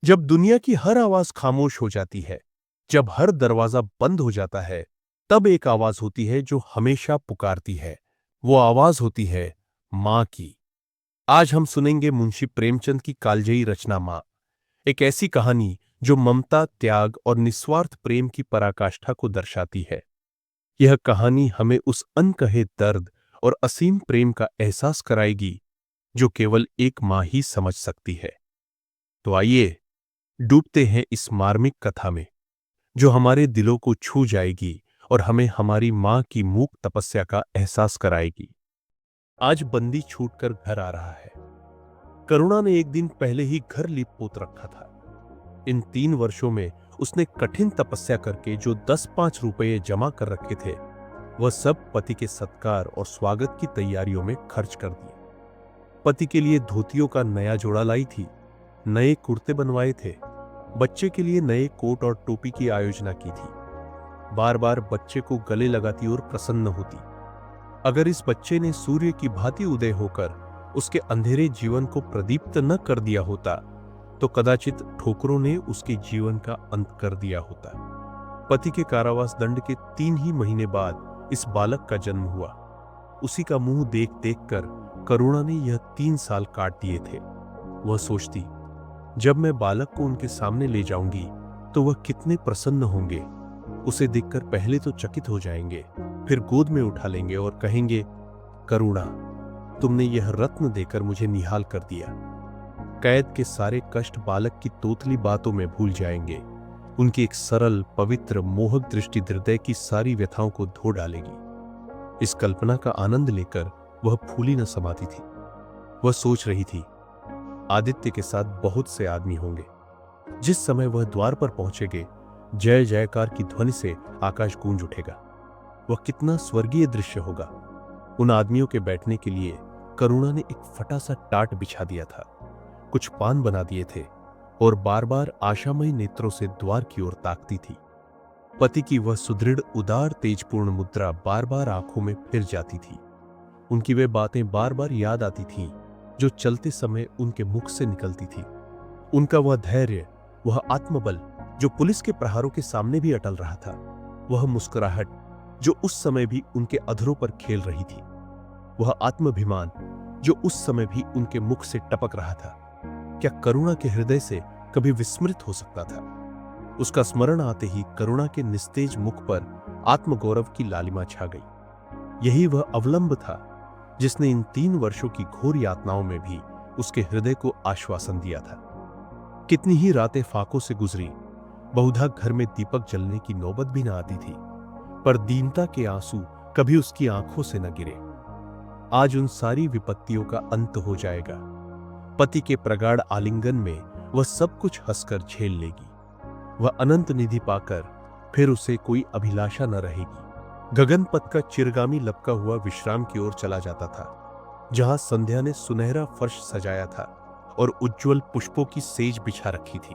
जब दुनिया की हर आवाज खामोश हो जाती है, जब हर दरवाजा बंद हो जाता है, तब एक आवाज होती है जो हमेशा पुकारती है। वो आवाज होती है मां की। आज हम सुनेंगे मुंशी प्रेमचंद की कालजयी रचना मां, एक ऐसी कहानी जो ममता, त्याग और निस्वार्थ प्रेम की पराकाष्ठा को दर्शाती है। यह कहानी हमें उस अनकहे दर्द और असीम प्रेम का एहसास कराएगी जो केवल एक मां ही समझ सकती है। तो आइए डूबते हैं इस मार्मिक कथा में, जो हमारे दिलों को छू जाएगी और हमें हमारी मां की मूक तपस्या का एहसास कराएगी। आज बंदी छूटकर घर आ रहा है। करुणा ने एक दिन पहले ही घर लीप पोत रखा था। इन 3 वर्षों में उसने कठिन तपस्या करके जो 10-5 रुपये जमा कर रखे थे, वह सब पति के सत्कार और स्वागत की तैयारियों में खर्च कर दिए। पति के लिए धोतियों का नया जोड़ा लाई थी, नए कुर्ते बनवाए थे, बच्चे के लिए नए कोट और टोपी की आयोजना की थी। बार बार बच्चे को गले लगाती और प्रसन्न होती। अगर इस बच्चे ने सूर्य की भांति उदय होकर उसके अंधेरे जीवन को प्रदीप्त न कर दिया होता, तो कदाचित ठोकरों ने उसके जीवन का अंत कर दिया होता। पति के कारावास दंड के 3 ही महीने बाद इस बालक का जन्म हुआ। उसी का मुंह देख देख कर करुणा ने यह 3 साल काट दिए थे। वह सोचती, जब मैं बालक को उनके सामने ले जाऊंगी तो वह कितने प्रसन्न होंगे। उसे देखकर पहले तो चकित हो जाएंगे, फिर गोद में उठा लेंगे और कहेंगे, करुणा, तुमने यह रत्न देकर मुझे निहाल कर दिया। कैद के सारे कष्ट बालक की तोतली बातों में भूल जाएंगे। उनकी एक सरल, पवित्र, मोहक दृष्टि हृदय की सारी व्यथाओं को धो डालेगी। इस कल्पना का आनंद लेकर वह फूली न समाती थी। वह सोच रही थी, आदित्य के साथ बहुत से आदमी होंगे। जिस समय वह द्वार पर पहुंचेंगे, जय जयकार की ध्वनि से आकाश गूंज उठेगा। वह कितना स्वर्गीय दृश्य होगा। उन आदमियों के बैठने के लिए करुणा ने एक फटा सा टाट बिछा दिया था, कुछ पान बना दिए थे और बार बार आशामयी नेत्रों से द्वार की ओर ताकती थी। पति की वह सुदृढ़, उदार, तेजपूर्ण मुद्रा बार बार आंखों में फिर जाती थी। उनकी वे बातें बार बार याद आती थीं जो चलते समय उनके मुख से निकलती थी। उनका वह धैर्य, वह आत्मबल जो पुलिस के प्रहारों के सामने भी अटल रहा था, वह मुस्कुराहट जो उस समय भी उनके अधरों पर खेल रही थी, वह आत्माभिमान जो उस समय भी उनके मुख से टपक रहा था, क्या करुणा के हृदय से कभी विस्मृत हो सकता था? उसका स्मरण आते ही करुणा के निस्तेज मुख पर आत्मगौरव की लालिमा छा गई। यही वह अवलंब था जिसने इन 3 वर्षों की घोर यातनाओं में भी उसके हृदय को आश्वासन दिया था। कितनी ही रातें फाकों से गुजरी, बहुधा घर में दीपक जलने की नौबत भी न आती थी, पर दीनता के आंसू कभी उसकी आंखों से न गिरे। आज उन सारी विपत्तियों का अंत हो जाएगा। पति के प्रगाढ़ आलिंगन में वह सब कुछ हंसकर झेल लेगी। वह अनंत निधि पाकर फिर उसे कोई अभिलाषा न रहेगी। गगनपथ का चिरगामी लपका हुआ विश्राम की ओर चला जाता था, जहां संध्या ने सुनहरा फर्श सजाया था और उज्जवल पुष्पों की सेज बिछा रखी थी।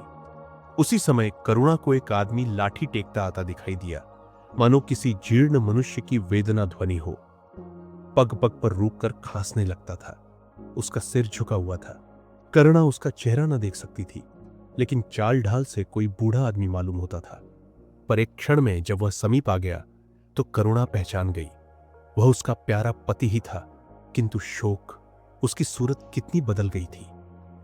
उसी समय करुणा को एक आदमी लाठी टेकता आता दिखाई दिया, मानो किसी जीर्ण मनुष्य की वेदना ध्वनि हो। पग पग पर रुककर खांसने लगता था। उसका सिर झुका हुआ था। करुणा उसका चेहरा न देख सकती थी, लेकिन चाल ढाल से कोई बूढ़ा आदमी मालूम होता था। पर एक क्षण में जब वह समीप आ गया तो करुणा पहचान गई, वह उसका प्यारा पति ही था। किंतु शोक, उसकी सूरत कितनी बदल गई थी।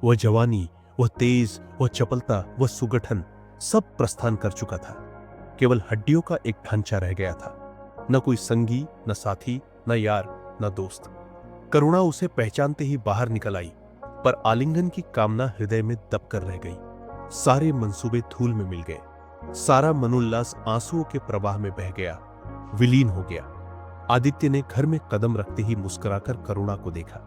वह जवानी, वह तेज, वह चपलता, वह सुगठन सब प्रस्थान कर चुका था। केवल हड्डियों का एक ढांचा रह गया था। न कोई संगी, न साथी, न यार, न दोस्त। करुणा उसे पहचानते ही बाहर निकल आई, पर आलिंगन की कामना हृदय में दब कर रह गई। सारे मंसूबे धूल में मिल गए। सारा मनोल्लास आंसुओं के प्रवाह में बह गया, विलीन हो गया। आदित्य ने घर में कदम रखते ही मुस्कुराकर करुणा को देखा,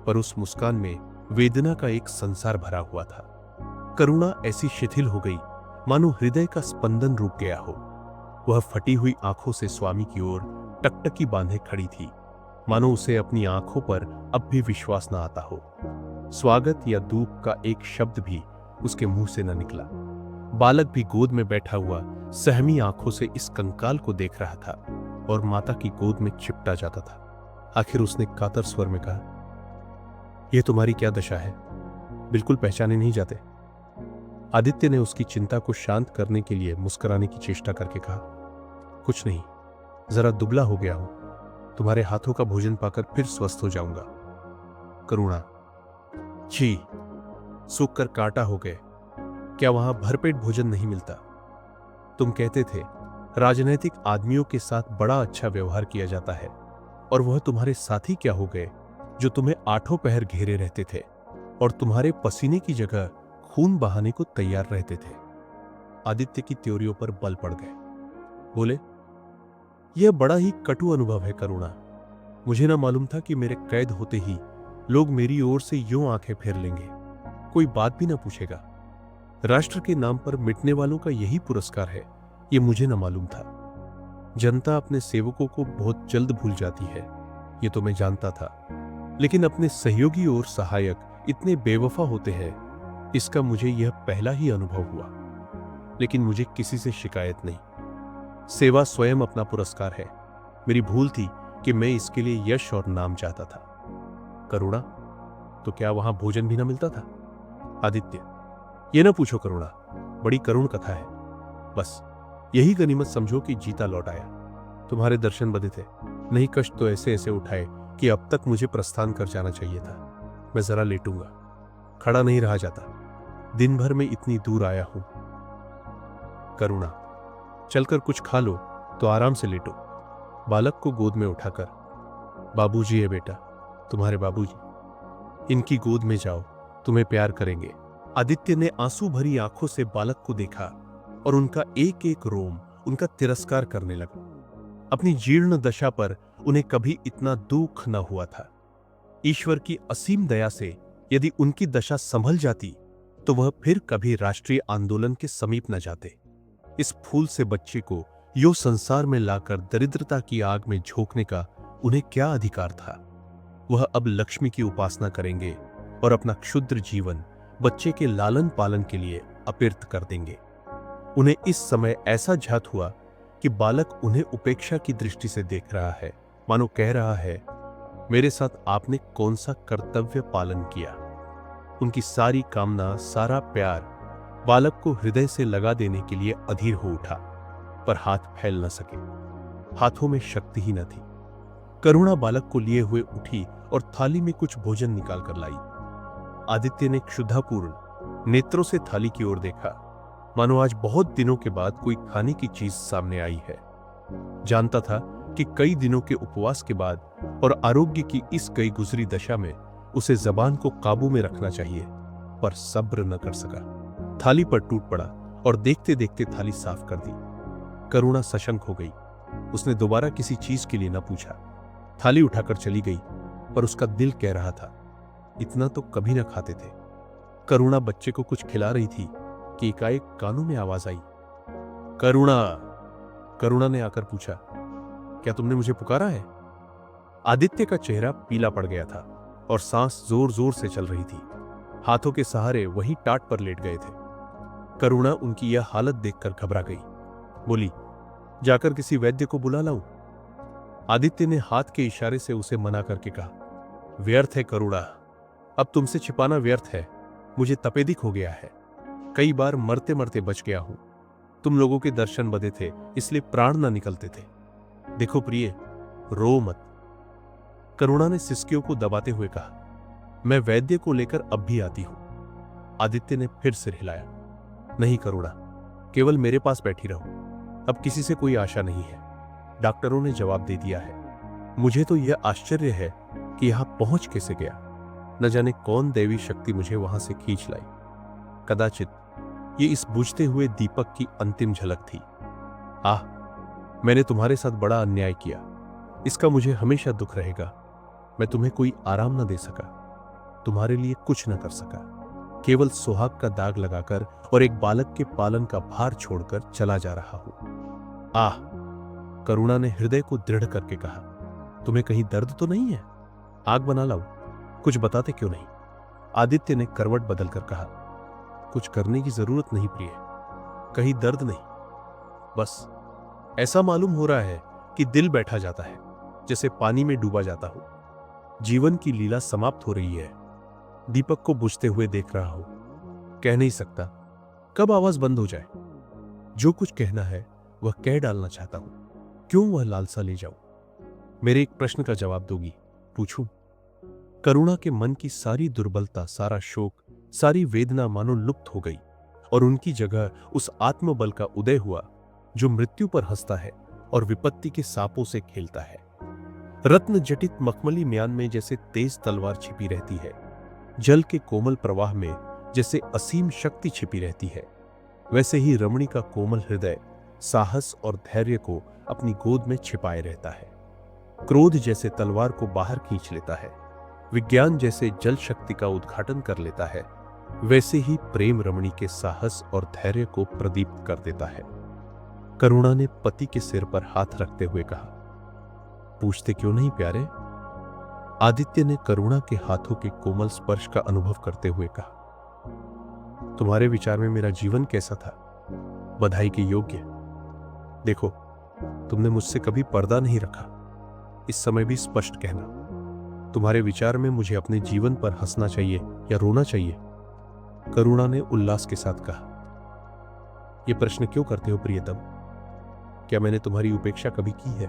पर उस मुस्कान में वेदना का एक संसार भरा हुआ था। करुणा ऐसी शिथिल हो गई मानो हृदय का स्पंदन रुक गया हो। वह फटी हुई आंखों से स्वामी की ओर टकटकी बांधे खड़ी थी, मानो उसे अपनी आंखों पर अब भी विश्वास न आता हो। स्वागत या दूप का एक शब्द भी उसके मुंह से न निकला। बालक भी गोद में बैठा हुआ सहमी आंखों से इस कंकाल को देख रहा था और माता की गोद में चिपटा जाता था। आखिर उसने कातर स्वर में कहा, यह तुम्हारी क्या दशा है? बिल्कुल पहचाने नहीं जाते। आदित्य ने उसकी चिंता को शांत करने के लिए मुस्कुराने की चेष्टा करके कहा, कुछ नहीं, जरा दुबला हो गया हूं, तुम्हारे हाथों का भोजन पाकर फिर स्वस्थ हो जाऊंगा। करुणा, छी, सूख कर कांटा हो गए, क्या वहां भरपेट भोजन नहीं मिलता? तुम कहते थे राजनैतिक आदमियों के साथ बड़ा अच्छा व्यवहार किया जाता है, और वह तुम्हारे साथी क्या हो गए जो तुम्हें आठों पहर घेरे रहते थे और तुम्हारे पसीने की जगह खून बहाने को तैयार रहते थे। आदित्य की त्योरियों पर बल पड़ गए। बोले, यह बड़ा ही कटु अनुभव है करुणा। मुझे ना मालूम था कि मेरे कैद होते ही लोग मेरी ओर से यूं आंखें फेर लेंगे, कोई बात भी ना पूछेगा। राष्ट्र के नाम पर मिटने वालों का यही पुरस्कार है, यह मुझे ना मालूम था। जनता अपने सेवकों को बहुत जल्द भूल जाती है, यह तो मैं जानता था, लेकिन अपने सहयोगी और सहायक इतने बेवफा होते हैं, इसका मुझे यह पहला ही अनुभव हुआ। लेकिन मुझे किसी से शिकायत नहीं। सेवा स्वयं अपना पुरस्कार है। मेरी भूल थी कि मैं इसके लिए यश और नाम चाहता था। करुणा, तो क्या वहां भोजन भी ना मिलता था? आदित्य, ये ना पूछो करुणा, बड़ी करुण कथा है। बस यही गनीमत समझो कि जीता लौट आया। तुम्हारे दर्शन बदे थे, नहीं कष्ट तो ऐसे ऐसे उठाए कि अब तक मुझे प्रस्थान कर जाना चाहिए था। मैं जरा लेटूंगा, खड़ा नहीं रहा जाता, दिन भर में इतनी दूर आया हूं। करुणा, चलकर कुछ खा लो तो आराम से लेटो। बालक को गोद में उठाकर, बाबूजी है बेटा, तुम्हारे बाबूजी, इनकी गोद में जाओ, तुम्हें प्यार करेंगे। आदित्य ने आंसू भरी आंखों से बालक को देखा और उनका एक एक रोम उनका तिरस्कार करने लगा। अपनी जीर्ण दशा पर उन्हें कभी इतना दुख न हुआ था। ईश्वर की असीम दया से यदि उनकी दशा संभल जाती तो वह फिर कभी राष्ट्रीय आंदोलन के समीप न जाते। इस फूल से बच्चे को यो संसार में लाकर दरिद्रता की आग में झोंकने का उन्हें क्या अधिकार था? वह अब लक्ष्मी की उपासना करेंगे और अपना क्षुद्र जीवन बच्चे के लालन पालन के लिए अपीर्थ कर देंगे। उन्हें इस समय ऐसा झात हुआ कि बालक उन्हें उपेक्षा की दृष्टि से देख रहा है, मानो कह रहा है, मेरे साथ आपने कौन सा कर्तव्य पालन किया? उनकी सारी कामना, सारा प्यार बालक को हृदय से लगा देने के लिए अधीर हो उठा, पर हाथ फैल न सके। हाथों में शक्ति ही न थी। करुणा बालक को लिए हुए उठी और थाली में कुछ भोजन निकाल कर लाई। आदित्य ने क्षुधापूर्ण नेत्रों से थाली की ओर देखा, मानो आज बहुत दिनों के बाद कोई खाने की चीज सामने आई है। जानता था कि कई दिनों के उपवास के बाद और आरोग्य की इस गई गुजरी दशा में उसे जबान को काबू में रखना चाहिए, पर सब्र न कर सका। थाली पर टूट पड़ा और देखते देखते थाली साफ कर दी। करुणा सशंक हो गई। उसने दोबारा किसी चीज के लिए न पूछा। थाली उठाकर चली गई, पर उसका दिल कह रहा था, इतना तो कभी न खाते थे। करुणा बच्चे को कुछ खिला रही थी कि एकाएक कानों में आवाज आई, करुणा। करुणा ने आकर पूछा, क्या तुमने मुझे पुकारा है? आदित्य का चेहरा पीला पड़ गया था और सांस जोर जोर से चल रही थी। हाथों के सहारे वहीं टाट पर लेट गए थे। करुणा उनकी यह हालत देखकर घबरा गई। बोली, जाकर किसी वैद्य को बुला लाऊं? आदित्य ने हाथ के इशारे से उसे मना करके कहा, व्यर्थ है करुणा, अब तुमसे छिपाना व्यर्थ है। मुझे तपेदिक हो गया है, कई बार मरते मरते बच गया हूं। तुम लोगों के दर्शन बदे थे, इसलिए प्राण न निकलते थे। देखो प्रिय, रो मत। करुणा ने सिसकियों को दबाते हुए कहा, मैं वैद्य को लेकर अब भी आती हूं। आदित्य ने फिर सिर हिलाया, नहीं करुणा, केवल मेरे पास बैठी रहो, अब किसी से कोई आशा नहीं है। डॉक्टरों ने जवाब दे दिया है। मुझे तो यह आश्चर्य है कि यहां पहुंच कैसे गया। न जाने कौन दैवी शक्ति मुझे वहां से खींच लाई। कदाचित ये इस बुझते हुए दीपक की अंतिम झलक थी। आह, मैंने तुम्हारे साथ बड़ा अन्याय किया, इसका मुझे हमेशा दुख रहेगा। मैं तुम्हें कोई आराम न दे सका, तुम्हारे लिए कुछ न कर सका, केवल सुहाग का दाग लगाकर और एक बालक के पालन का भार छोड़कर चला जा रहा हूं। आह, करुणा ने हृदय को दृढ़ करके कहा, तुम्हें कहीं दर्द तो नहीं है? आग बना लाऊं? कुछ बताते क्यों नहीं? आदित्य ने करवट बदलकर कहा, कुछ करने की जरूरत नहीं प्रिय, कहीं दर्द नहीं, बस ऐसा मालूम हो रहा है कि दिल बैठा जाता है, जैसे पानी में डूबा जाता हो। जीवन की लीला समाप्त हो रही है। दीपक को बुझते हुए देख रहा हूं, कह नहीं सकता, कब आवाज बंद हो जाए? जो कुछ कहना है वह कह डालना चाहता हूं। क्यों वह लालसा ले जाऊं? मेरे एक प्रश्न का जवाब दोगी? पूछूं? करुणा के मन की सारी दुर्बलता, सारा शोक, सारी वेदना मानो लुप्त हो गई और उनकी जगह उस आत्मबल का उदय हुआ जो मृत्यु पर हंसता है और विपत्ति के सांपों से खेलता है। रत्न जटित मखमली म्यान में जैसे तेज तलवार छिपी रहती है, जल के कोमल प्रवाह में जैसे असीम शक्ति छिपी रहती है, वैसे ही रमणी का कोमल हृदय साहस और धैर्य को अपनी गोद में छिपाए रहता है। क्रोध जैसे तलवार को बाहर खींच लेता है, विज्ञान जैसे जल शक्ति का उद्घाटन कर लेता है, वैसे ही प्रेम रमणी के साहस और धैर्य को प्रदीप्त कर देता है। करुणा ने पति के सिर पर हाथ रखते हुए कहा, पूछते क्यों नहीं प्यारे? आदित्य ने करुणा के हाथों के कोमल स्पर्श का अनुभव करते हुए कहा, तुम्हारे विचार में मेरा जीवन कैसा था? बधाई के योग्य। देखो, तुमने मुझसे कभी पर्दा नहीं रखा। इस समय भी स्पष्ट कहना, तुम्हारे विचार में मुझे अपने जीवन पर हंसना चाहिए या रोना चाहिए? करुणा ने उल्लास के साथ कहा, यह प्रश्न क्यों करते हो प्रियतम? क्या मैंने तुम्हारी उपेक्षा कभी की है?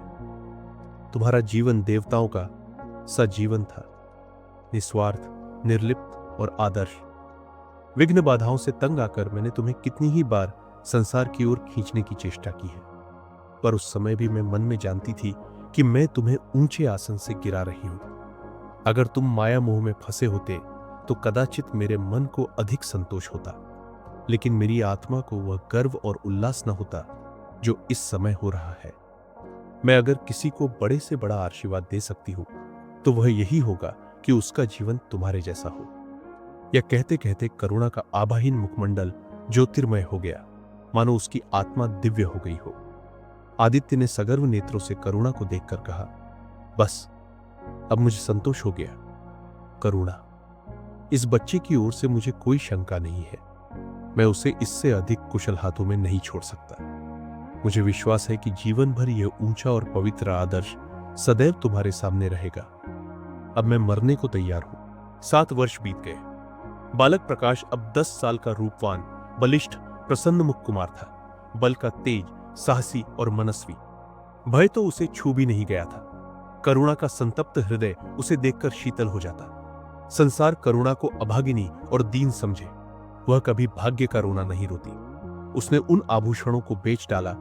तुम्हारा जीवन देवताओं का सा जीवन था, निस्वार्थ, निर्लिप्त और आदर्श। विघ्न बाधाओं से तंग आकर मैंने तुम्हें कितनी ही बार संसार की ओर खींचने की चेष्टा की है, पर उस समय भी मैं मन में जानती थी कि मैं तुम्हें ऊंचे आसन से गिरा रही हूं। अगर तुम माया मोह में फंसे होते तो कदाचित मेरे मन को अधिक संतोष होता, लेकिन मेरी आत्मा को वह गर्व और उल्लास न होता जो इस समय हो रहा है। मैं अगर किसी को बड़े से बड़ा आशीर्वाद दे सकती हूं तो वह यही होगा कि उसका जीवन तुम्हारे जैसा हो। यह कहते कहते करुणा का आभाहीन मुखमंडल ज्योतिर्मय हो गया, मानो उसकी आत्मा दिव्य हो गई हो। आदित्य ने सगर्व नेत्रों से करुणा को देखकर कहा, बस अब मुझे संतोष हो गया। करुणा, इस बच्चे की ओर से मुझे कोई शंका नहीं है। मैं उसे इससे अधिक कुशल हाथों में नहीं छोड़ सकता। मुझे विश्वास है कि जीवन भर यह ऊंचा और पवित्र आदर्श सदैव तुम्हारे सामने रहेगा। अब मैं मरने को तैयार हूं। 7 वर्ष बीत गए। बालक प्रकाश अब 10 साल का रूपवान, बलिष्ठ, प्रसन्न मुख कुमार था। बल का तेज, साहसी और मनस्वी। भय तो उसे छू भी नहीं गया था। करुणा का संतप्त हृदय उसे देखकर शीतल हो जाता। संसार करुणा को अभागिनी और दीन समझे, वह कभी भाग्य का रोना नहीं रोती। उसने उन आभूषणों को बेच डाला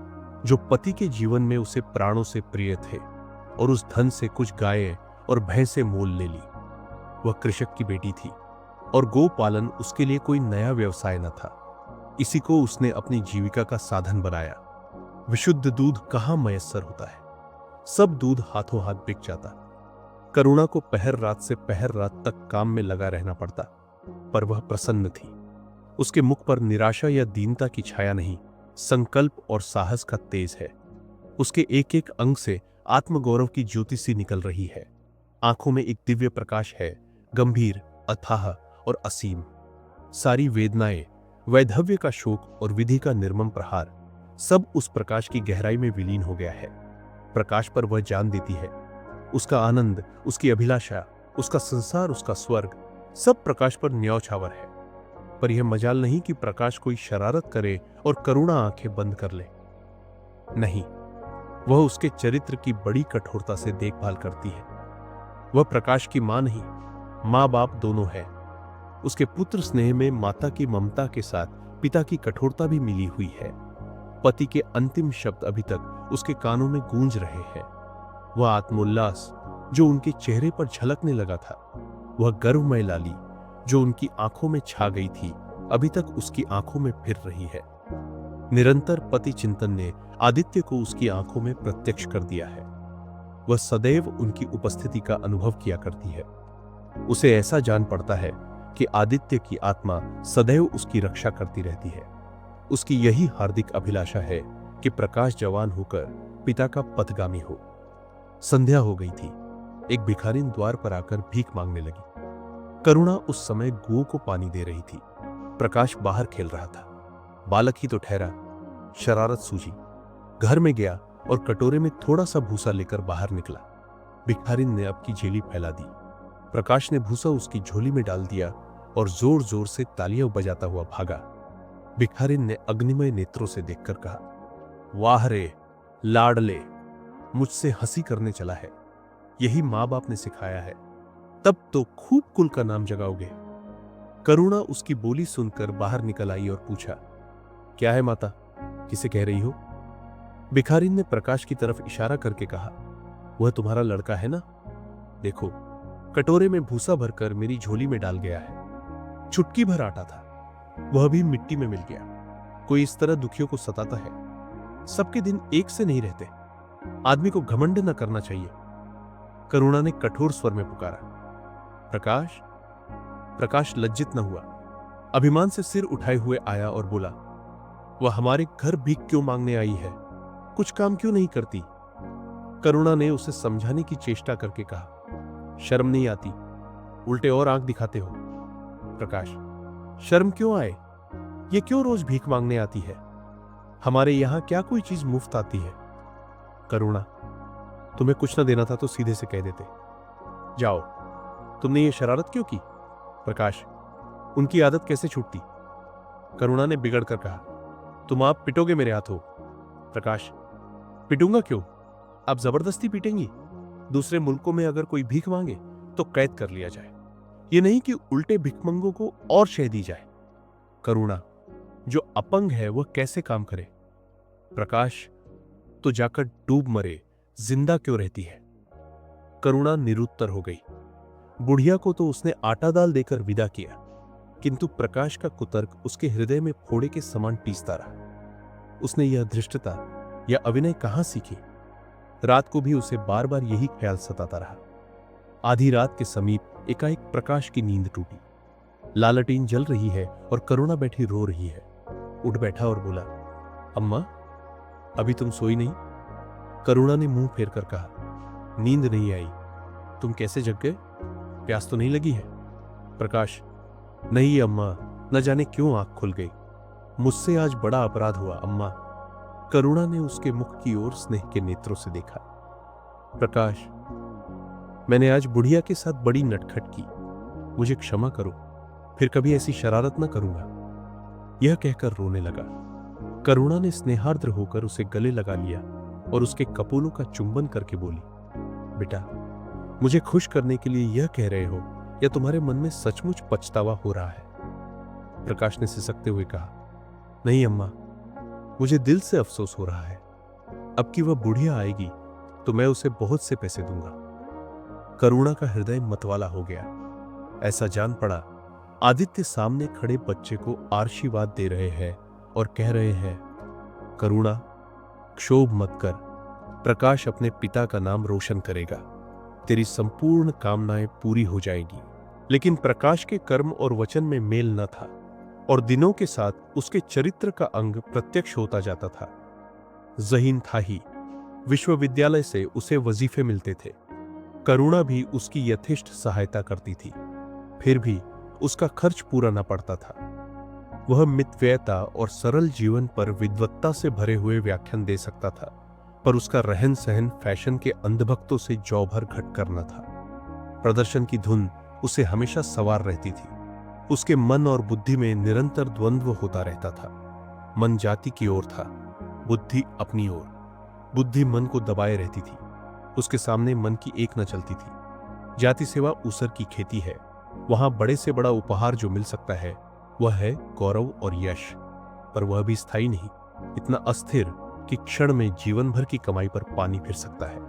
जो पति के जीवन में उसे प्राणों से प्रिय थे, और उस धन से कुछ गायें और भैंसें मोल ले ली। वह कृषक की बेटी थी और गोपालन उसके लिए कोई नया व्यवसाय न था। इसी को उसने अपनी जीविका का साधन बनाया। विशुद्ध दूध कहाँ मयस्सर होता है, सब दूध हाथों हाथ बिक जाता। करुणा को पहर रात से पहर रात तक काम में लगा रहना पड़ता, पर वह प्रसन्न थी। उसके मुख पर निराशा या दीनता की छाया नहीं, संकल्प और साहस का तेज है। उसके एक एक अंग से आत्मगौरव की ज्योति सी निकल रही है। आंखों में एक दिव्य प्रकाश है, गंभीर, अथाह और असीम। सारी वेदनाएं, वैधव्य का शोक और विधि का निर्मम प्रहार, सब उस प्रकाश की गहराई में विलीन हो गया है। प्रकाश पर वह जान देती है। उसका आनंद, उसकी अभिलाषा, उसका संसार, उसका स्वर्ग, सब प्रकाश पर न्यौछावर है। पर यह मजाल नहीं कि प्रकाश कोई शरारत करे और करुणा आंखें बंद कर ले। नहीं, वह उसके चरित्र की बड़ी कठोरता से देखभाल करती है। वह प्रकाश की मां नहीं, मां बाप दोनों है। उसके पुत्र स्नेह में माता की ममता के साथ पिता की कठोरता भी मिली हुई है। पति के अंतिम शब्द अभी तक उसके कानों में गूंज रहे हैं। वह आत्मोल्लास जो उनके चेहरे पर झलकने लगा था, वह गर्वमय लाली जो उनकी आंखों में छा गई थी, अभी तक उसकी आंखों में फिर रही है। निरंतर पति चिंतन ने आदित्य को उसकी आंखों में प्रत्यक्ष कर दिया है। वह सदैव उनकी उपस्थिति का अनुभव किया करती है। उसे ऐसा जान पड़ता है कि आदित्य की आत्मा सदैव उसकी रक्षा करती रहती है। उसकी यही हार्दिक अभिलाषा है कि प्रकाश जवान होकर पिता का पथगामी हो। संध्या हो गई थी। एक भिखारिन द्वार पर आकर भीख मांगने लगी। करुणा उस समय गौ को पानी दे रही थी। प्रकाश बाहर खेल रहा था। बालक ही तो ठहरा, शरारत सूझी। घर में गया और कटोरे में थोड़ा सा भूसा लेकर बाहर निकला। भिखारिन ने अब की झेली फैला दी। प्रकाश ने भूसा उसकी झोली में डाल दिया और जोर जोर से तालियां बजाता हुआ भागा। भिखारिन ने अग्निमय नेत्रों से देखकर कहा, वाह रे लाडले, मुझसे हंसी करने चला है। यही मां बाप ने सिखाया है, तब तो खूब कुल का नाम जगाओगे। करुणा उसकी बोली सुनकर बाहर निकल आई और पूछा, क्या है माता, किसे कह रही हो? भिखारिन ने प्रकाश की तरफ इशारा करके कहा, वह तुम्हारा लड़का है ना? देखो, कटोरे में भूसा भरकर मेरी झोली में डाल गया है। चुटकी भर आटा था, वह भी मिट्टी में मिल गया। कोई इस तरह दुखियों को सताता है? सबके दिन एक से नहीं रहते। आदमी को घमंड न करना चाहिए। करुणा ने कठोर स्वर में पुकारा। प्रकाश प्रकाश लज्जित न हुआ, अभिमान से सिर उठाए हुए आया और बोला, वह हमारे घर भीख क्यों मांगने आई है? कुछ काम क्यों नहीं करती? करुणा ने उसे समझाने की चेष्टा करके कहा, शर्म नहीं आती? उल्टे और आंख दिखाते हो। प्रकाश, शर्म क्यों आए? ये क्यों रोज भीख मांगने आती है? हमारे यहां क्या कोई चीज मुफ्त आती है? करुणा, तुम्हें कुछ न देना था तो सीधे से कह देते। जाओ, तुमने ये शरारत क्यों की? प्रकाश, उनकी आदत कैसे छूटती? करुणा ने बिगड़ कर कहा, तुम आप पिटोगे मेरे हाथों। प्रकाश, पिटूंगा क्यों? आप जबरदस्ती पीटेंगी? दूसरे मुल्कों में अगर कोई भीख मांगे तो कैद कर लिया जाए, ये नहीं कि उल्टे भिखमंगों को और शह दी जाए। करुणा, जो अपंग है वह कैसे काम करे? प्रकाश, तो जाकर डूब मरे, जिंदा क्यों रहती है? करुणा निरुत्तर हो गई। बुढ़िया को तो उसने आटा दाल देकर विदा किया, किंतु प्रकाश का कुतर्क उसके हृदय में फोड़े के समान टीसता रहा। उसने यह धृष्टता या अभिनय कहां सीखी? रात को भी उसे बार बार यही ख्याल सताता रहा। आधी रात के समीप एकाएक प्रकाश की नींद टूटी। लालटीन जल रही है और करुणा बैठी रो रही है। उठ बैठा और बोला, अम्मा, अभी तुम सोई नहीं? करुणा ने मुंह फेर कर कहा, नींद नहीं आई। तुम कैसे जग गए? प्यास तो नहीं लगी है? प्रकाश, नहीं अम्मा, न जाने क्यों आंख खुल गई। मुझसे आज बड़ा अपराध हुआ अम्मा। करुणा ने उसके मुख की ओर स्नेह के नेत्रों से देखा। प्रकाश, मैंने आज बुढ़िया के साथ बड़ी नटखट की, मुझे क्षमा करो, फिर कभी ऐसी शरारत न करूंगा। यह कहकर रोने लगा। करुणा ने स्नेहार्द्र होकर उसे गले लगा लिया और उसके कपोलों का चुंबन करके बोली, बेटा, मुझे खुश करने के लिए यह कह रहे हो या तुम्हारे मन में सचमुच पछतावा हो रहा है? प्रकाश ने सिसकते हुए कहा, नहीं अम्मा, मुझे दिल से अफसोस हो रहा है। अब कि वह बुढ़िया आएगी तो मैं उसे बहुत से पैसे दूंगा। करुणा का हृदय मतवाला हो गया। ऐसा जान पड़ा आदित्य सामने खड़े बच्चे को आशीर्वाद दे रहे हैं और कह रहे हैं, करुणा, क्षोभ मत कर, प्रकाश अपने पिता का नाम रोशन करेगा, तेरी संपूर्ण कामनाएं पूरी हो जाएगी। लेकिन प्रकाश के कर्म और वचन में मेल न था और दिनों के साथ उसके चरित्र का अंग प्रत्यक्ष होता जाता था। ज़हीन था ही, विश्वविद्यालय से उसे वजीफे मिलते थे। करुणा भी उसकी यथेष्ट सहायता करती थी, फिर भी उसका खर्च पूरा न पड़ता था। वह मितव्ययता और सरल जीवन पर विद्वत्ता से भरे हुए व्याख्यान दे सकता था, पर उसका रहन सहन फैशन के अंधभक्तों से जौ भर घट करना था। प्रदर्शन की धुन उसे हमेशा सवार रहती थी। उसके मन और बुद्धि में निरंतर द्वंद्व होता रहता था। मन जाति की ओर था, बुद्धि अपनी ओर। बुद्धि मन को दबाए रहती थी, उसके सामने मन की एक न चलती थी। जाति सेवा ऊसर की खेती है, वहां बड़े से बड़ा उपहार जो मिल सकता है वह है गौरव और यश, पर वह भी स्थायी नहीं, इतना अस्थिर कि क्षण में जीवन भर की कमाई पर पानी फिर सकता है।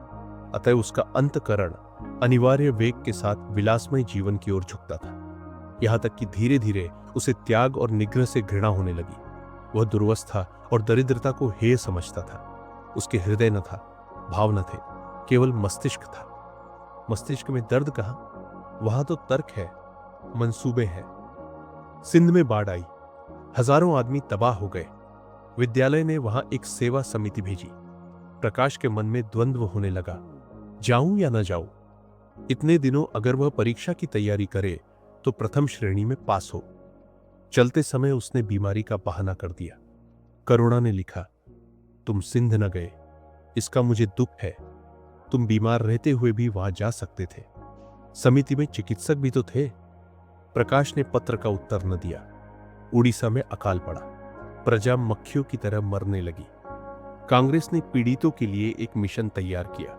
अतः उसका अंतकरण अनिवार्य वेग के साथ विलासमय जीवन की ओर झुकता था, यहां तक कि धीरे धीरे उसे त्याग और निग्रह से घृणा होने लगी। वह दुर्वस्था और दरिद्रता को हेय समझता था। उसके हृदय न था, भाव न थे, केवल मस्तिष्क था। मस्तिष्क में दर्द कहां? वहां तो तर्क है, मंसूबे हैं। सिंध में बाढ़ आई, हजारों आदमी तबाह हो गए। विद्यालय ने वहां एक सेवा समिति भेजी। प्रकाश के मन में द्वंद्व होने लगा, जाऊं या न जाऊं। इतने दिनों अगर वह परीक्षा की तैयारी करे तो प्रथम श्रेणी में पास हो। चलते समय उसने बीमारी का बहाना कर दिया। करुणा ने लिखा, तुम सिंध न गए, इसका मुझे दुख है। तुम बीमार रहते हुए भी वहां जा सकते थे। समिति में चिकित्सक भी तो थे। प्रकाश ने पत्र का उत्तर न दिया। उड़ीसा में अकाल पड़ा। प्रजा मक्खियों की तरह मरने लगी। कांग्रेस ने पीड़ितों के लिए एक मिशन तैयार किया।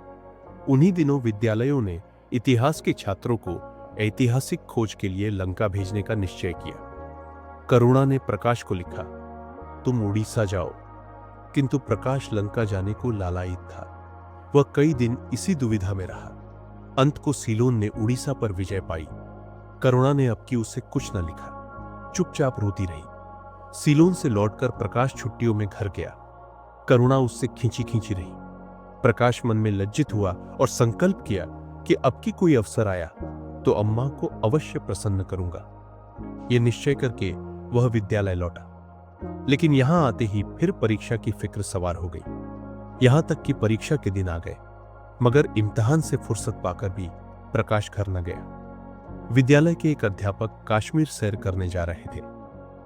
उन्हीं दिनों विद्यालयों ने इतिहास के छात्रों को ऐतिहासिक खोज के लिए लंका भेजने का निश्चय किया। करुणा ने प्रकाश को लिखा, तुम उड़ीसा जाओ। किंतु प्रकाश लंका जाने को लालायित था। वह कई दिन इसी दुविधा में रहा। अंत को सीलोन ने उड़ीसा पर विजय पाई। करुणा ने अब की उससे कुछ न लिखा, चुपचाप रोती रही। सीलोन से लौटकर प्रकाश छुट्टियों में घर गया। करुणा उससे खींची खींची रही। प्रकाश मन में लज्जित हुआ और संकल्प किया कि अब की कोई अवसर आया तो अम्मा को अवश्य प्रसन्न करूंगा। यह निश्चय करके वह विद्यालय लौटा। लेकिन यहां आते ही फिर परीक्षा की फिक्र सवार हो गई। यहां तक कि परीक्षा के दिन आ गए, मगर इम्तिहान से फुर्सत पाकर भी प्रकाश घर न गया। विद्यालय के एक अध्यापक कश्मीर सैर करने जा रहे थे।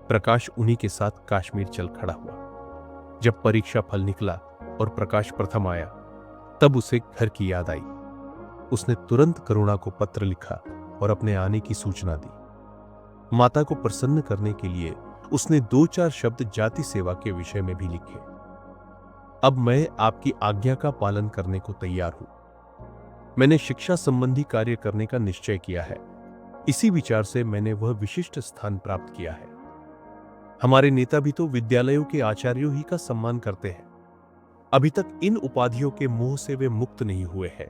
प्रकाश उन्हीं के साथ कश्मीर चल खड़ा हुआ। जब परीक्षा फल निकला और प्रकाश प्रथम आया, तब उसे घर की याद आई। उसने तुरंत करुणा को पत्र लिखा और अपने आने की सूचना दी। माता को प्रसन्न करने के लिए उसने 2-4 शब्द जाति सेवा के विषय में भी लिखे। अब मैं आपकी आज्ञा का पालन करने को तैयार हूं। मैंने शिक्षा संबंधी कार्य करने का निश्चय किया है। इसी विचार से मैंने वह विशिष्ट स्थान प्राप्त किया है। हमारे नेता भी तो विद्यालयों के आचार्यों ही का सम्मान करते हैं। अभी तक इन उपाधियों के मोह से वे मुक्त नहीं हुए हैं।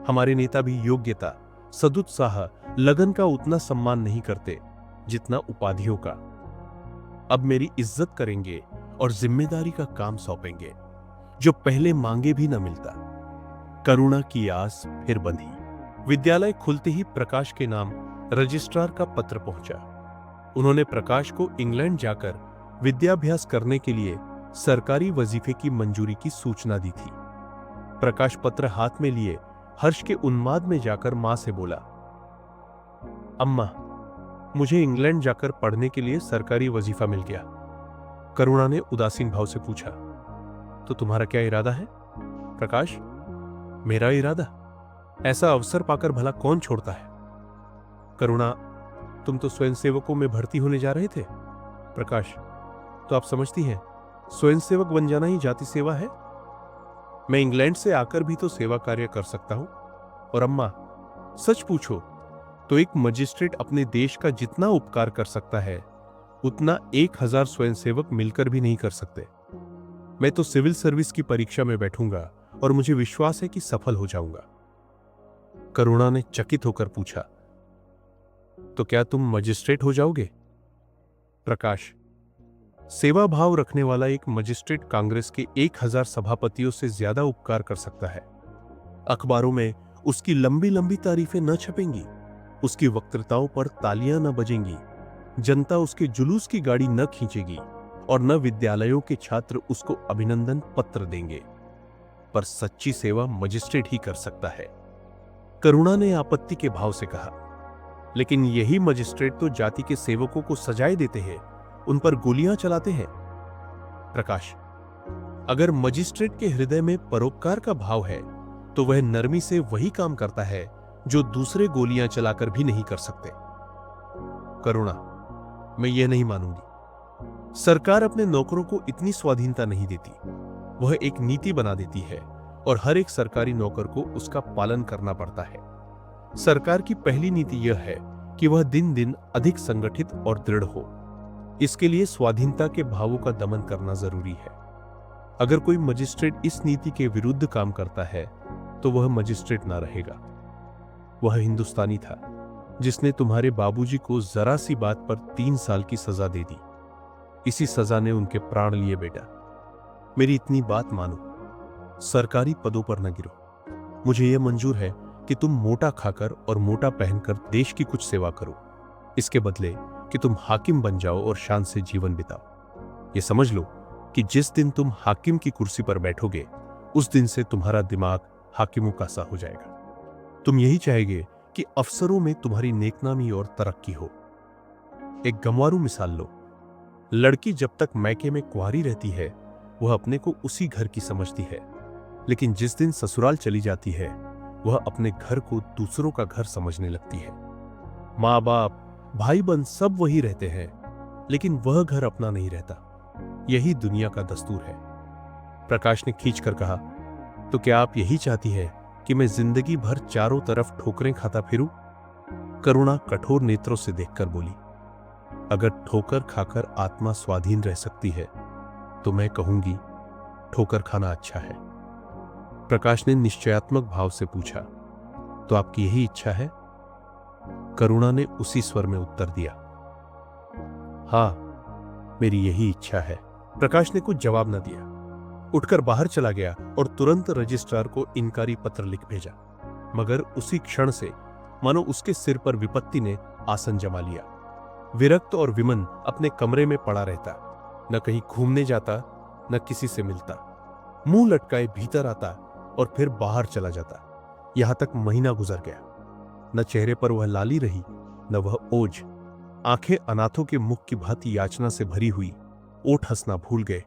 हमारे नेता भी योग्यता, सदुत्साह, लगन का उतना सम्मान नहीं करते जितना उपाधियों का। अब मेरी इज्जत करेंगे और जिम्मेदारी का काम सौंपेंगे, जो पहले मांगे भी न मिलता। करुणा की आस फिर बंधी। विद्यालय खुलते ही प्रकाश के नाम रजिस्ट्रार का पत्र पहुंचा। उन्होंने प्रकाश को इंग्लैंड जाकर विद्याभ्यास करने के लिए सरकारी वजीफे की मंजूरी की सूचना दी थी। प्रकाश पत्र हाथ में लिए हर्ष के उन्माद में जाकर मां से बोला, अम्मा, मुझे इंग्लैंड जाकर पढ़ने के लिए सरकारी वजीफा मिल गया। करुणा ने उदासीन भाव से पूछा, तो तुम्हारा क्या इरादा है? प्रकाश, मेरा इरादा? ऐसा अवसर पाकर भला कौन छोड़ता है? करुणा, तुम तो स्वयंसेवकों में भर्ती होने जा रहे थे। प्रकाश, तो आप समझती हैं, स्वयंसेवक बन जाना ही जाति सेवा है। मैं इंग्लैंड से आकर भी तो सेवा कार्य कर सकता हूं। और अम्मा, सच पूछो तो एक मजिस्ट्रेट अपने देश का जितना उपकार कर सकता है, उतना 1000 स्वयंसेवक मिलकर भी नहीं कर सकते। मैं तो सिविल सर्विस की परीक्षा में बैठूंगा और मुझे विश्वास है कि सफल हो जाऊंगा। करुणा ने चकित होकर पूछा, तो क्या तुम मजिस्ट्रेट हो जाओगे? प्रकाश, सेवा भाव रखने वाला एक मजिस्ट्रेट कांग्रेस के 1000 सभापतियों से ज्यादा उपकार कर सकता है। अखबारों में उसकी लंबी लंबी तारीफें न छपेंगी, उसकी वक्तृताओं पर तालियां न बजेंगी, जनता उसके जुलूस की गाड़ी न खींचेगी और न विद्यालयों के छात्र उसको अभिनंदन पत्र देंगे। पर सच्ची सेवा मजिस्ट्रेट ही कर सकता है। करुणा ने आपत्ति के भाव से कहा, लेकिन यही मजिस्ट्रेट तो जाति के सेवकों को सजाए देते हैं, उन पर गोलियां चलाते हैं। प्रकाश, अगर मजिस्ट्रेट के हृदय में परोपकार का भाव है तो वह नरमी से वही काम करता है जो दूसरे गोलियां चलाकर भी नहीं कर सकते। करुणा, मैं यह नहीं मानूंगी। सरकार अपने नौकरों को इतनी स्वाधीनता नहीं देती। वह एक नीति बना देती है और हर एक सरकारी नौकर को उसका पालन करना पड़ता है। सरकार की पहली नीति यह है कि वह दिन दिन अधिक संगठित और दृढ़ हो। इसके लिए स्वाधीनता के भावों का दमन करना जरूरी है। अगर कोई मजिस्ट्रेट इस नीति के विरुद्ध काम करता है तो वह मजिस्ट्रेट ना रहेगा। वह हिंदुस्तानी था जिसने तुम्हारे बाबूजी को जरा सी बात पर 3 साल की सजा दे दी। इसी सजा ने उनके प्राण लिए बेटा। मेरी इतनी बात मानो, सरकारी पदों पर न गिरो। मुझे यह मंजूर है कि तुम मोटा खाकर और मोटा पहनकर देश की कुछ सेवा करो, इसके बदले कि तुम हाकिम बन जाओ और शान से जीवन बिताओ। ये समझ लो कि जिस दिन तुम हाकिम की कुर्सी पर बैठोगे, उस दिन से तुम्हारा दिमाग हाकिमों का सा हो जाएगा। तुम यही चाहेंगे कि अफसरों में तुम्हारी नेकनामी और तरक्की हो। एक गंवारू मिसाल लो। लड़की जब तक मैके में कुंवारी रहती है, वह अपने को उसी घर की समझती है, लेकिन जिस दिन ससुराल चली जाती है, वह अपने घर को दूसरों का घर समझने लगती है। माँ बाप, भाई बहन सब वही रहते हैं, लेकिन वह घर अपना नहीं रहता। यही दुनिया का दस्तूर है। प्रकाश ने खींच कर कहा, तो क्या आप यही चाहती है कि मैं जिंदगी भर चारों तरफ ठोकरें खाता फिरूं? करुणा कठोर नेत्रों से देखकर बोली, अगर ठोकर खाकर आत्मा स्वाधीन रह सकती है तो मैं कहूंगी ठोकर खाना अच्छा है। प्रकाश ने निश्चयात्मक भाव से पूछा, तो आपकी यही इच्छा है? करुणा ने उसी स्वर में उत्तर दिया, हाँ, मेरी यही इच्छा है। प्रकाश ने कुछ जवाब न दिया, उठकर बाहर चला गया और तुरंत रजिस्ट्रार को इनकारी पत्र लिख भेजा। मगर उसी क्षण से मानो उसके सिर पर विपत्ति ने आसन जमा लिया। विरक्त और विमन अपने कमरे में पड़ा रहता, न कहीं घूमने जाता, न किसी से मिलता, मुंह लटकाए भीतर आता और फिर बाहर चला जाता। यहां तक महीना गुजर गया। न चेहरे पर वह लाली रही, न वह ओज। आंखें अनाथों के मुख की भांति याचना से भरी हुई, ओठ हंसना भूल गए।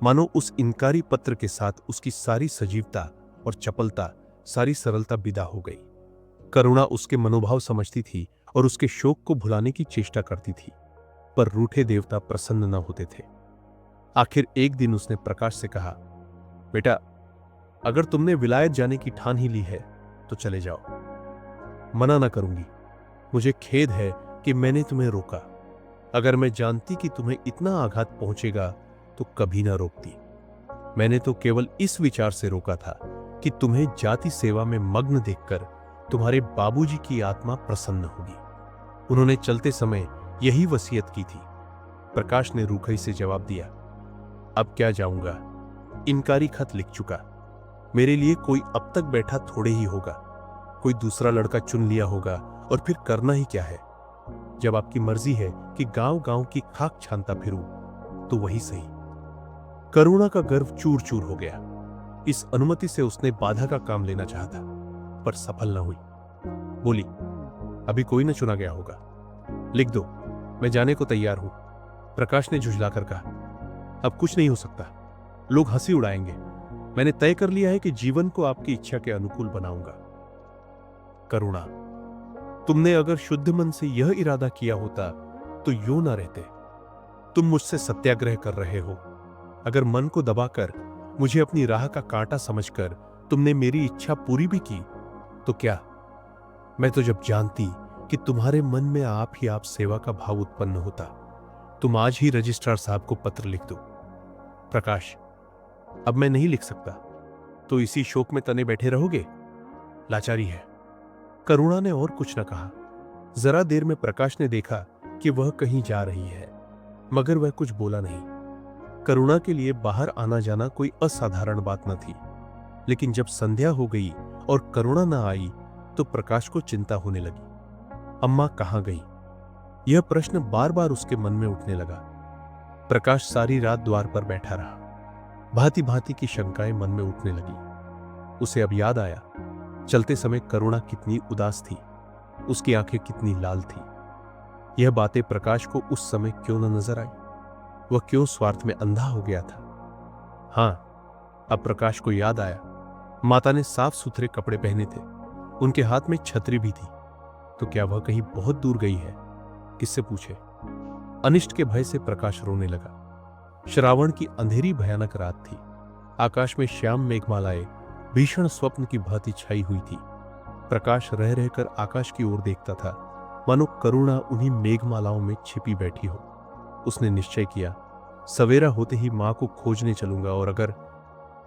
मानो उस इनकारी पत्र के साथ उसकी सारी सजीवता और चपलता, सारी सरलता विदा हो गई। करुणा उसके मनोभाव समझती थी और उसके शोक को भुलाने की चेष्टा करती थी, पर रूठे देवता प्रसन्न न होते थे। आखिर एक दिन उसने प्रकाश से कहा, बेटा, अगर तुमने विलायत जाने की ठान ही ली है तो चले जाओ। मना न करूंगी। मुझे खेद है कि मैंने तुम्हें रोका। अगर मैं जानती कि तुम्हें इतना आघात पहुंचेगा तो कभी ना रोकती। मैंने तो केवल इस विचार से रोका था कि तुम्हें जाति सेवा में मग्न देखकर तुम्हारे बाबूजी की आत्मा प्रसन्न होगी। उन्होंने चलते समय यही वसीयत की थी। प्रकाश ने रूखई से जवाब दिया, अब क्या जाऊंगा, इनकारी खत लिख चुका। मेरे लिए कोई अब तक बैठा थोड़े ही होगा। कोई दूसरा लड़का चुन लिया होगा और फिर करना ही क्या है। जब आपकी मर्जी है कि गांव गांव की खाक छानता फिरूं तो वही सही। करुणा का गर्व चूर चूर हो गया। इस अनुमति से उसने बाधा का काम लेना चाहा, पर सफल न हुई। बोली, अभी कोई न चुना गया होगा, लिख दो, मैं जाने को तैयार हूं। प्रकाश ने झुंझलाकर कहा, अब कुछ नहीं हो सकता, लोग हंसी उड़ाएंगे। मैंने तय कर लिया है कि जीवन को आपकी इच्छा के अनुकूल बनाऊंगा। करुणा, तुमने अगर शुद्ध मन से यह इरादा किया होता तो यूं ना रहते। तुम मुझसे सत्याग्रह कर रहे हो। अगर मन को दबाकर, मुझे अपनी राह का कांटा समझकर तुमने मेरी इच्छा पूरी भी की तो क्या? मैं तो जब जानती कि तुम्हारे मन में आप ही आप सेवा का भाव उत्पन्न होता, तुम आज ही रजिस्ट्रार साहब को पत्र लिख दो। प्रकाश, अब मैं नहीं लिख सकता, तो इसी शोक में तने बैठे रहोगे? लाचारी है। करुणा ने और कुछ न कहा। जरा देर में प्रकाश ने देखा कि वह कहीं जा रही है, मगर वह कुछ बोला नहीं। करुणा के लिए बाहर आना जाना कोई असाधारण बात न थी, लेकिन जब संध्या हो गई और करुणा न आई तो प्रकाश को चिंता होने लगी। अम्मा कहां गई? यह प्रश्न बार बार उसके मन में उठने लगा। प्रकाश सारी रात द्वार पर बैठा रहा। भांति भांति की शंकाएं मन में उठने लगी। उसे अब याद आया, चलते समय करुणा कितनी उदास थी, उसकी आंखें कितनी लाल थी। यह बातें प्रकाश को उस समय क्यों न नजर आई? वह क्यों स्वार्थ में अंधा हो गया था? हां, अब प्रकाश को याद आया, माता ने साफ सुथरे कपड़े पहने थे, उनके हाथ में छतरी भी थी। तो क्या वह कहीं बहुत दूर गई है? किससे पूछे? अनिष्ट के भय से प्रकाश रोने लगा। श्रावण की अंधेरी भयानक रात थी। आकाश में श्याम मेघमालाएं भीषण स्वप्न की भांति छाई हुई थी। प्रकाश रह रहकर आकाश की ओर देखता था, मानो करुणा उन्हीं मेघमालाओं में छिपी बैठी हो। उसने निश्चय किया, सवेरा होते ही मां को खोजने चलूंगा। और अगर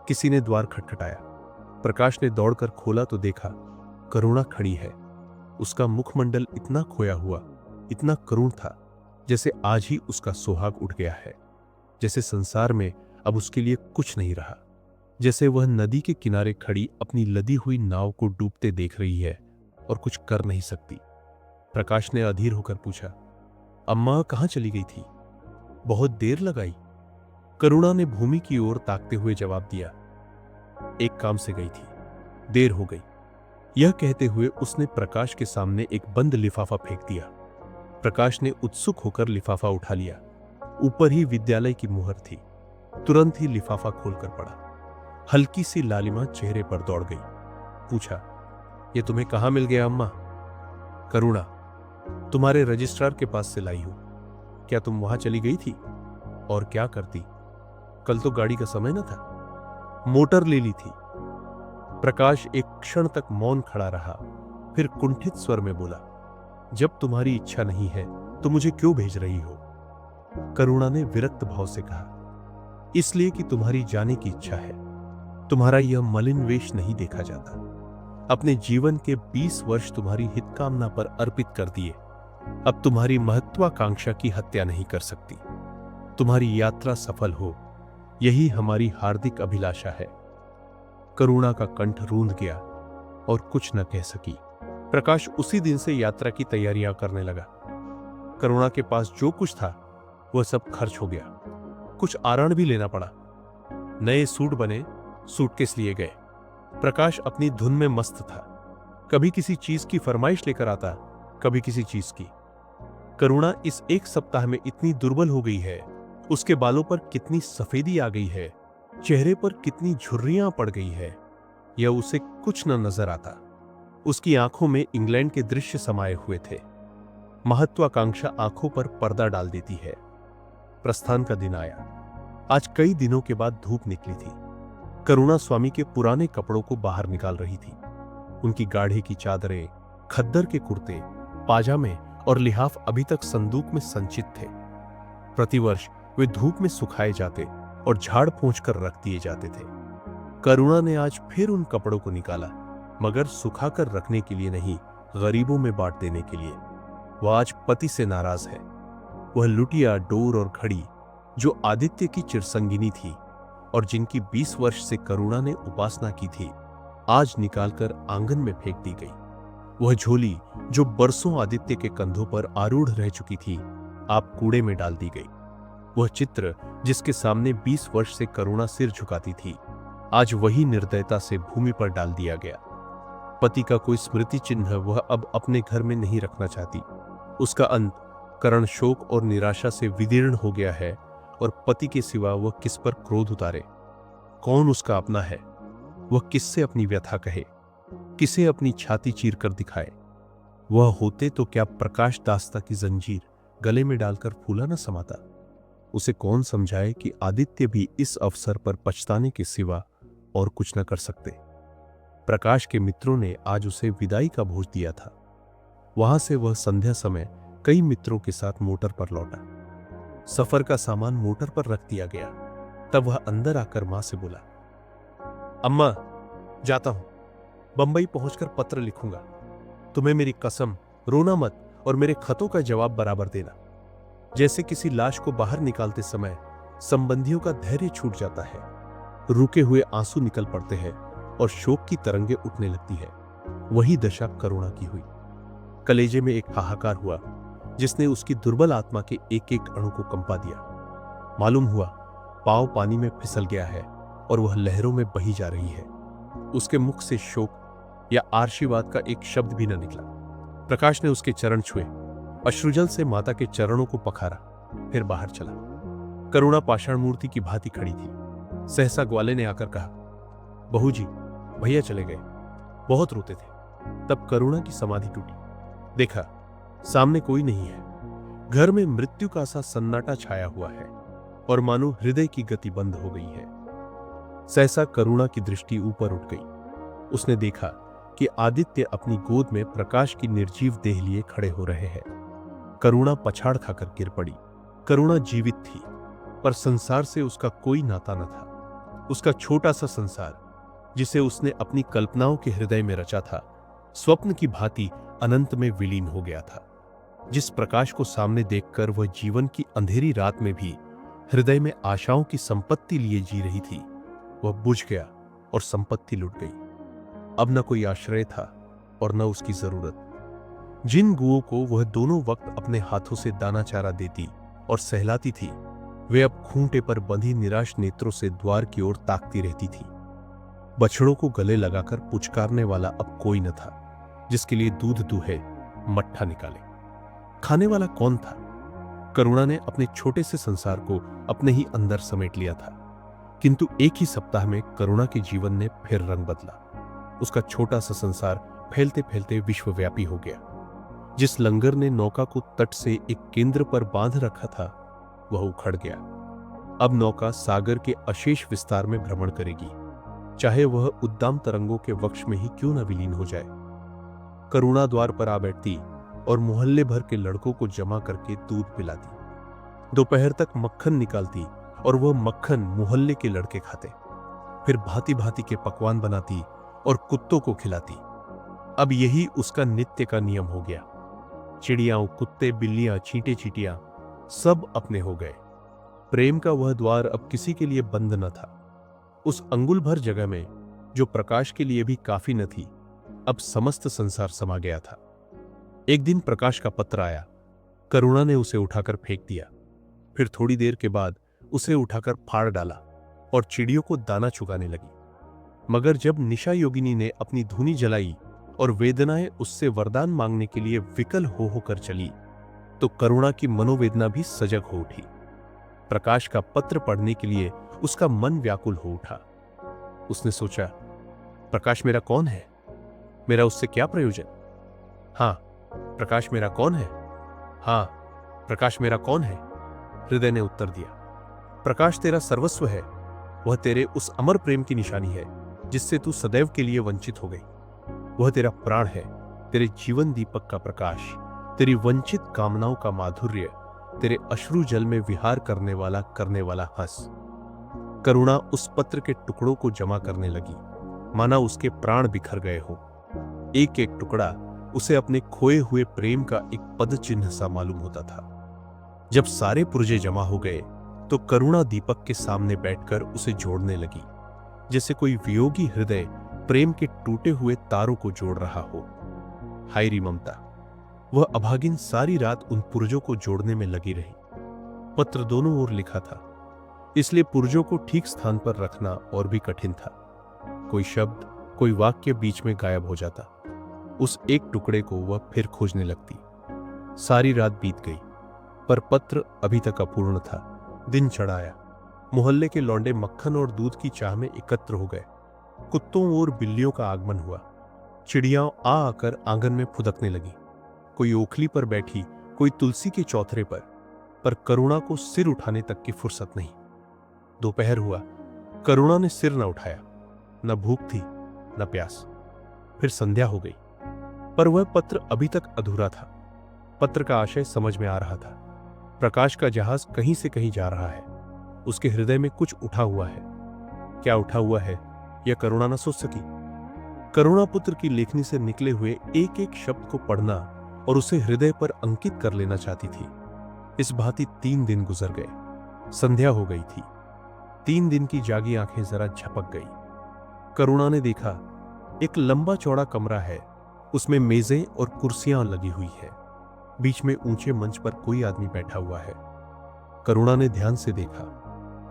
किसी ने द्वार खटखटाया, प्रकाश ने दौड़कर खोला तो देखा करुणा खड़ी है। उसका मुखमंडल इतना खोया हुआ, इतना करुण था, जैसे आज ही उसका सुहाग उठ गया है, जैसे संसार में अब उसके लिए कुछ नहीं रहा, जैसे वह नदी के किनारे खड़ी अपनी लदी हुई नाव को डूबते देख रही है और कुछ कर नहीं सकती। प्रकाश ने अधीर होकर पूछा, अम्मा कहां चली गई थी? बहुत देर लगाई। करुणा ने भूमि की ओर ताकते हुए जवाब दिया, एक काम से गई थी, देर हो गई। यह कहते हुए उसने प्रकाश के सामने एक बंद लिफाफा फेंक दिया। प्रकाश ने उत्सुक होकर लिफाफा उठा लिया। ऊपर ही विद्यालय की मुहर थी। तुरंत ही लिफाफा खोलकर पड़ा। हल्की सी लालिमा चेहरे पर दौड़ गई। पूछा, यह तुम्हें कहां मिल गया अम्मा? करुणा, तुम्हारे रजिस्ट्रार के पास से लाई हूं। क्या तुम वहां चली गई थी? और क्या करती? कल तो गाड़ी का समय न था, मोटर ले ली थी। प्रकाश एक क्षण तक मौन खड़ा रहा, फिर कुंठित स्वर में बोला, जब तुम्हारी इच्छा नहीं है तो मुझे क्यों भेज रही हो? करुणा ने विरक्त भाव से कहा, इसलिए कि तुम्हारी जाने की इच्छा है। तुम्हारा यह मलिन वेश नहीं देखा जाता। अपने जीवन के 20 वर्ष तुम्हारी हितकामना पर अर्पित कर दिए, अब तुम्हारी महत्वाकांक्षा की हत्या नहीं कर सकती। तुम्हारी यात्रा सफल हो, यही हमारी हार्दिक अभिलाषा है। करुणा का कंठ रूंध गया और कुछ न कह सकी। प्रकाश उसी दिन से यात्रा की तैयारियां करने लगा। करुणा के पास जो कुछ था वह सब खर्च हो गया। कुछ आरण भी लेना पड़ा। नए सूट बने, सूटकेस लिए गए। प्रकाश अपनी धुन में मस्त था। कभी किसी चीज की फरमाइश लेकर आता, कभी किसी चीज की। करुणा इस एक सप्ताह में इतनी दुर्बल हो गई है, उसके बालों पर कितनी सफेदी आ गई है, चेहरे पर कितनी झुर्रियां पड़ गई है, यह उसे कुछ न नजर आता। उसकी आंखों में इंग्लैंड के दृश्य समाये हुए थे। महत्वाकांक्षा आंखों पर पर्दा डाल देती है। प्रस्थान का दिन आया। आज कई दिनों के बाद धूप निकली थी। करुणा स्वामी के पुराने कपड़ों को बाहर निकाल रही थी। उनकी गाढ़े की चादरें, खद्दर के कुर्ते, पाजामे और लिहाफ अभी तक संदूक में संचित थे। प्रतिवर्ष वे धूप में सुखाए जाते और झाड़ पोंछ कर रख दिए जाते थे। करुणा ने आज फिर उन कपड़ों को निकाला, मगर सुखाकर रखने के लिए नहीं, गरीबों में बांट देने के लिए। वह आज पति से नाराज है। वह लुटिया, डोर और घड़ी, जो आदित्य की चिरसंगिनी थी और जिनकी 20 वर्ष से करुणा ने उपासना की थी, आज निकालकर आंगन में फेंक दी गई। वह झोली, जो बरसों आदित्य के कंधों पर आरूढ़ रह चुकी थी, आप कूड़े में डाल दी गई। वह चित्र, जिसके सामने 20 वर्ष से करुणा सिर झुकाती थी, आज वही निर्दयता से भूमि पर डाल दिया गया। पति का कोई स्मृति चिन्ह वह अब अपने घर में नहीं रखना चाहती। उसका अंत करण शोक और निराशा से विदीर्ण हो गया है और पति के सिवा वह किस पर क्रोध उतारे? कौन उसका अपना है? वह किससे अपनी व्यथा कहे? किसे अपनी छाती चीर कर दिखाए? वह होते तो क्या प्रकाश दास्ता की जंजीर गले में डालकर फूला न समाता? उसे कौन समझाए कि आदित्य भी इस अवसर पर पछताने के सिवा और कुछ न कर सकते। प्रकाश के मित्रों ने आज उसे विदाई का भोज दिया था। वहां से वह संध्या समय कई मित्रों के साथ मोटर पर लौटा। सफर का सामान मोटर पर रख दिया गया। तब वह अंदर आकर मां से बोला, अम्मा, जाता हूं। बंबई पहुंचकर पत्र लिखूंगा। तुम्हें मेरी कसम, रोना मत और मेरे खतों का जवाब बराबर देना। जैसे किसी लाश को बाहर निकालते समय संबंधियों का धैर्य छूट जाता है, रुके हुए आंसू निकल पड़ते हैं और शोक की तरंगे उठने लगती है, वही दशा करुणा की हुई। कलेजे में एक हाहाकार हुआ जिसने उसकी दुर्बल आत्मा के एक एक अणु को कंपा दिया। मालूम हुआ पांव पानी में फिसल गया है और वह लहरों में बही जा रही है। उसके मुख से शोक या आशीर्वाद का एक शब्द भी न निकला। प्रकाश ने उसके चरण छुए, अश्रुजल से माता के चरणों को पखारा, फिर बाहर चला। करुणा पाषाण मूर्ति की भांति खड़ी थी। सहसा ग्वाले ने आकर कहा, बहू जी, भैया चले गए, बहुत रोते थे। तब करुणा की समाधि टूटी। देखा, सामने कोई नहीं है। घर में मृत्यु का सा सन्नाटा छाया हुआ है और मानो हृदय की गति बंद हो गई है। सहसा करुणा की दृष्टि ऊपर उठ गई। उसने देखा कि आदित्य अपनी गोद में प्रकाश की निर्जीव देह लिए खड़े हो रहे हैं। करुणा पछाड़ खाकर गिर पड़ी। करुणा जीवित थी, पर संसार से उसका कोई नाता न था। उसका छोटा सा संसार, जिसे उसने अपनी कल्पनाओं के हृदय में रचा था, स्वप्न की भांति अनंत में विलीन हो गया था। जिस प्रकाश को सामने देखकर वह जीवन की अंधेरी रात में भी हृदय में आशाओं की संपत्ति लिए जी रही थी, वह बुझ गया और संपत्ति लुट गई। अब न कोई आश्रय था और न उसकी जरूरत। जिन गुओं को वह दोनों वक्त अपने हाथों से दाना चारा देती और सहलाती थी, वे अब खूंटे पर बंधी निराश नेत्रों से द्वार की ओर ताकती रहती थी। बछड़ों को गले लगाकर पुचकारने वाला अब कोई न था, जिसके लिए दूध दूहे, मट्ठा निकाले। खाने वाला कौन था? करुणा ने अपने छोटे से संसार को अपने ही अंदर समेट लिया था, किंतु एक ही सप्ताह में करुणा के जीवन ने फिर रंग बदला। उसका छोटा सा संसार फैलते फैलते विश्वव्यापी हो गया। जिस लंगर ने नौका को तट से एक केंद्र पर बांध रखा था, वह उखड़ गया। अब नौका सागर के अशेष विस्तार में भ्रमण करेगी, चाहे वह उद्दाम तरंगों के वक्ष में ही क्यों न विलीन हो जाए। करुणा द्वार पर आ बैठती और मोहल्ले भर के लड़कों को जमा करके दूध पिलाती। दोपहर तक मक्खन निकालती और वह मक्खन मोहल्ले के लड़के खाते। फिर भांति भांति के पकवान बनाती और कुत्तों को खिलाती। अब यही उसका नित्य का नियम हो गया। चिड़ियां, कुत्ते, बिल्लियां, चींटे चींटियां सब अपने हो गए। प्रेम का वह द्वार अब किसी के लिए बंद न था। उस अंगुल भर जगह में, जो प्रकाश के लिए भी काफी न थी, अब समस्त संसार समा गया था। एक दिन प्रकाश का पत्र आया। करुणा ने उसे उठाकर फेंक दिया। फिर थोड़ी देर के बाद उसे उठाकर फाड़ डाला और चिड़ियों को दाना चुगाने लगी। मगर जब निशा योगिनी ने अपनी धूनी जलाई और वेदनाएं उससे वरदान मांगने के लिए विकल हो होकर चली, तो करुणा की मनोवेदना भी सजग हो उठी। प्रकाश का पत्र पढ़ने के लिए उसका मन व्याकुल हो उठा। उसने सोचा, प्रकाश मेरा कौन है? मेरा उससे क्या प्रयोजन? हां, प्रकाश मेरा कौन है? हां, प्रकाश मेरा कौन है? हृदय ने उत्तर दिया, प्रकाश तेरा सर्वस्व है। वह तेरे उस अमर प्रेम की निशानी है जिससे तू सदैव के लिए वंचित हो गई। वह तेरा प्राण है, तेरे जीवन दीपक का प्रकाश, तेरी वंचित कामनाओं का माधुर्य, तेरे अश्रु जल में विहार करने वाला हंस। करुणा उस पत्र के टुकड़ों को जमा करने लगी, माना उसके प्राण बिखर गए हो। एक एक टुकड़ा उसे अपने खोए हुए प्रेम का एक पद चिन्ह सा मालूम होता था। जब सारे पुर्जे जमा हो गए तो करुणा दीपक के सामने बैठकर उसे जोड़ने लगी, जैसे कोई वियोगी हृदय प्रेम के टूटे हुए तारों को जोड़ रहा हो। हायरी ममता! वह अभागिन सारी रात उन पुर्जों को जोड़ने में लगी रही। पत्र दोनों ओर लिखा था, इसलिए पुर्जों को ठीक स्थान पर रखना और भी कठिन था। कोई शब्द, कोई वाक्य बीच में गायब हो जाता। उस एक टुकड़े को वह फिर खोजने लगती। सारी रात बीत गई, पर पत्र अभी तक अपूर्ण था। दिन चढ़ आया। मोहल्ले के लौंडे मक्खन और दूध की चाह में एकत्र हो गए। कुत्तों और बिल्लियों का आगमन हुआ। चिड़ियां आ आकर आंगन में फुदकने लगी। कोई ओखली पर बैठी, कोई तुलसी के चौथरे पर करुणा को सिर उठाने तक की फुर्सत नहीं। दोपहर हुआ। करुणा ने सिर न उठाया। न भूख थी, न प्यास। फिर संध्या हो गई, पर वह पत्र अभी तक अधूरा था। पत्र का आशय समझ में आ रहा था। प्रकाश का जहाज कहीं से कहीं जा रहा है। उसके हृदय में कुछ उठा हुआ है। क्या उठा हुआ है, यह करुणा न सोच सकी। करुणा पुत्र की लेखनी से निकले हुए एक एक शब्द को पढ़ना और उसे हृदय पर अंकित कर लेना चाहती थी। इस भांति 3 दिन गुजर गए। संध्या हो गई थी। 3 दिन की जागी आंखें जरा झपक गई। करुणा ने देखा, एक लंबा चौड़ा कमरा है। उसमें मेजें और कुर्सियां लगी हुई है। बीच में ऊंचे मंच पर कोई आदमी बैठा हुआ है। करुणा ने ध्यान से देखा।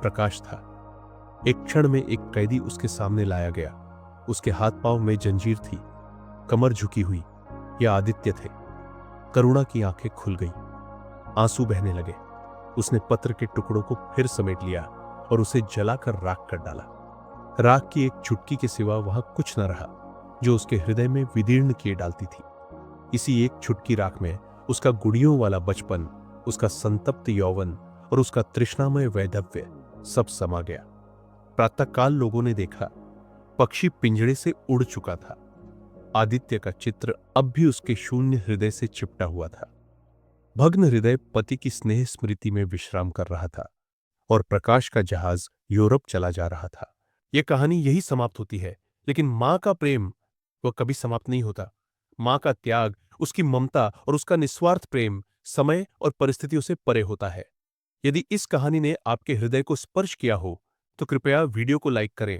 प्रकाश था। एक क्षण में एक कैदी उसके सामने लाया गया। उसके हाथ पांव में जंजीर थी, कमर झुकी हुई। यह आदित्य थे। करुणा की आंखें खुल गई, आंसू बहने लगे। उसने पत्र के टुकड़ों को फिर समेट लिया और उसे जलाकर राख कर डाला। राख की एक चुटकी के सिवा वहां कुछ न रहा जो उसके हृदय में विदीर्ण किए डालती थी। इसी एक चुटकी राख में उसका गुड़ियों वाला बचपन, उसका संतप्त यौवन और उसका तृष्णामय वैधव्य सब समा गया। प्रातःकाल लोगों ने देखा, पक्षी पिंजड़े से उड़ चुका था। आदित्य का चित्र अब भी उसके शून्य हृदय से चिपटा हुआ था। भग्न हृदय पति की स्नेह स्मृति में विश्राम कर रहा था और प्रकाश का जहाज यूरोप चला जा रहा था। यह कहानी यही समाप्त होती है, लेकिन मां का प्रेम वह कभी समाप्त नहीं होता। मां का त्याग, उसकी ममता और उसका निस्वार्थ प्रेम समय और परिस्थितियों से परे होता है। यदि इस कहानी ने आपके हृदय को स्पर्श किया हो तो कृपया वीडियो को लाइक करें,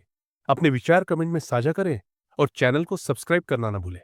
अपने विचार कमेंट में साझा करें और चैनल को सब्सक्राइब करना न भूलें।